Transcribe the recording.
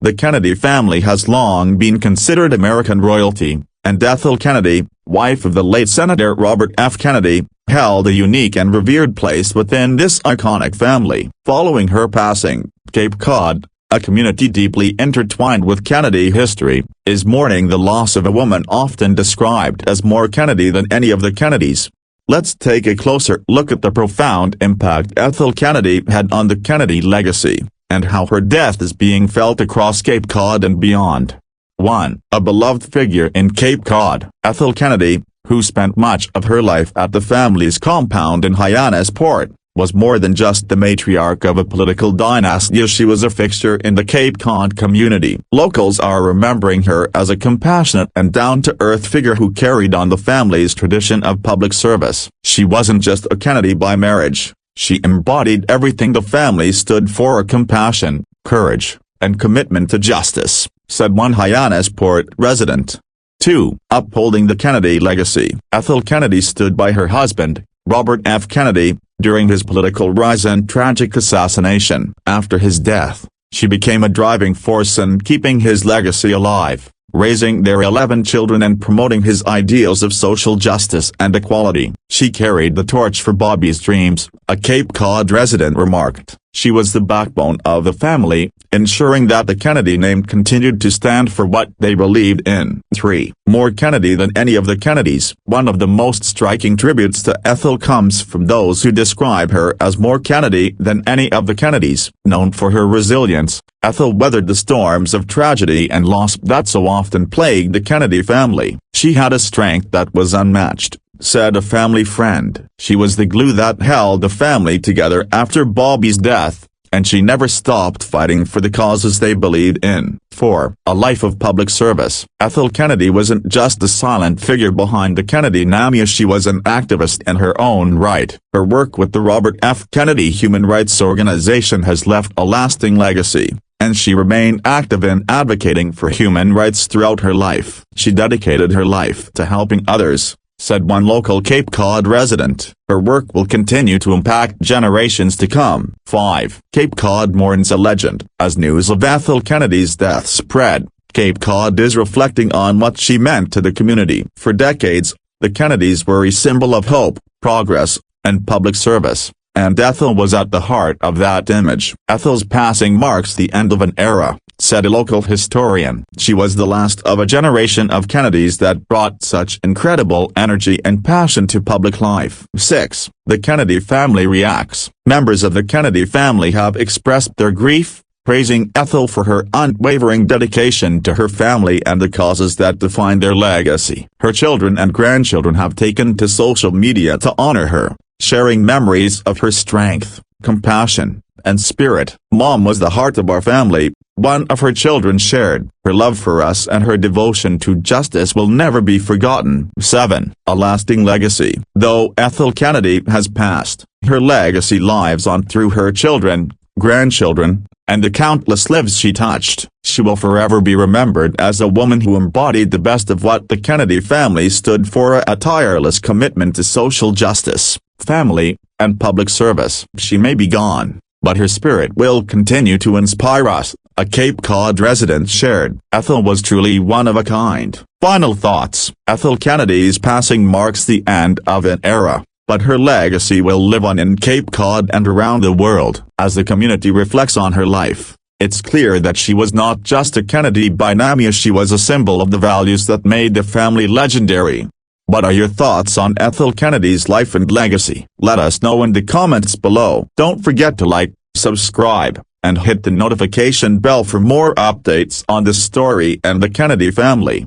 The Kennedy family has long been considered American royalty, and Ethel Kennedy, wife of the late Senator Robert F. Kennedy, held a unique and revered place within this iconic family. Following her passing, Cape Cod, a community deeply intertwined with Kennedy history, is mourning the loss of a woman often described as more Kennedy than any of the Kennedys. Let's take a closer look at the profound impact Ethel Kennedy had on the Kennedy legacy, and how her death is being felt across Cape Cod and beyond. 1. A beloved figure in Cape Cod, Ethel Kennedy, who spent much of her life at the family's compound in Hyannisport, was more than just the matriarch of a political dynasty. She was a fixture in the Cape Cod community. Locals are remembering her as a compassionate and down-to-earth figure who carried on the family's tradition of public service. She wasn't just a Kennedy by marriage, she embodied everything the family stood for: compassion, courage, and commitment to justice, said one Hyannisport resident. 2. Upholding the Kennedy legacy. Ethel Kennedy stood by her husband, Robert F. Kennedy, during his political rise and tragic assassination. After his death, she became a driving force in keeping his legacy alive, raising their 11 children and promoting his ideals of social justice and equality. She carried the torch for Bobby's dreams, a Cape Cod resident remarked. She was the backbone of the family, ensuring that the Kennedy name continued to stand for what they believed in. 3. More Kennedy than any of the Kennedys. One of the most striking tributes to Ethel comes from those who describe her as more Kennedy than any of the Kennedys. Known for her resilience, Ethel weathered the storms of tragedy and loss that so often plagued the Kennedy family. She had a strength that was unmatched, said a family friend. She was the glue that held the family together after Bobby's death, and she never stopped fighting for the causes they believed in. 4. A life of public service. Ethel Kennedy wasn't just a silent figure behind the Kennedy name. She was an activist in her own right. Her work with the Robert F. Kennedy Human Rights Organization has left a lasting legacy, and she remained active in advocating for human rights throughout her life. She dedicated her life to helping others, said one local Cape Cod resident. Her work will continue to impact generations to come. 5. Cape Cod mourns a legend. As news of Ethel Kennedy's death spread, Cape Cod is reflecting on what she meant to the community. For decades, the Kennedys were a symbol of hope, progress, and public service, and Ethel was at the heart of that image. Ethel's passing marks the end of an era, said a local historian. She was the last of a generation of Kennedys that brought such incredible energy and passion to public life. 6. The Kennedy family reacts. Members of the Kennedy family have expressed their grief, praising Ethel for her unwavering dedication to her family and the causes that define their legacy. Her children and grandchildren have taken to social media to honor her, sharing memories of her strength, compassion, and spirit. "Mom was the heart of our family," one of her children shared. "Her love for us and her devotion to justice will never be forgotten." 7. A lasting legacy. Though Ethel Kennedy has passed, her legacy lives on through her children, grandchildren, and the countless lives she touched. She will forever be remembered as a woman who embodied the best of what the Kennedy family stood for: a tireless commitment to social justice, family, and public service. She may be gone, but her spirit will continue to inspire us, a Cape Cod resident shared. Ethel was truly one of a kind. Final thoughts. Ethel Kennedy's passing marks the end of an era, but her legacy will live on in Cape Cod and around the world. As the community reflects on her life, it's clear that she was not just a Kennedy by name. She was a symbol of the values that made the family legendary. What are your thoughts on Ethel Kennedy's life and legacy? Let us know in the comments below. Don't forget to like, subscribe, and hit the notification bell for more updates on this story and the Kennedy family.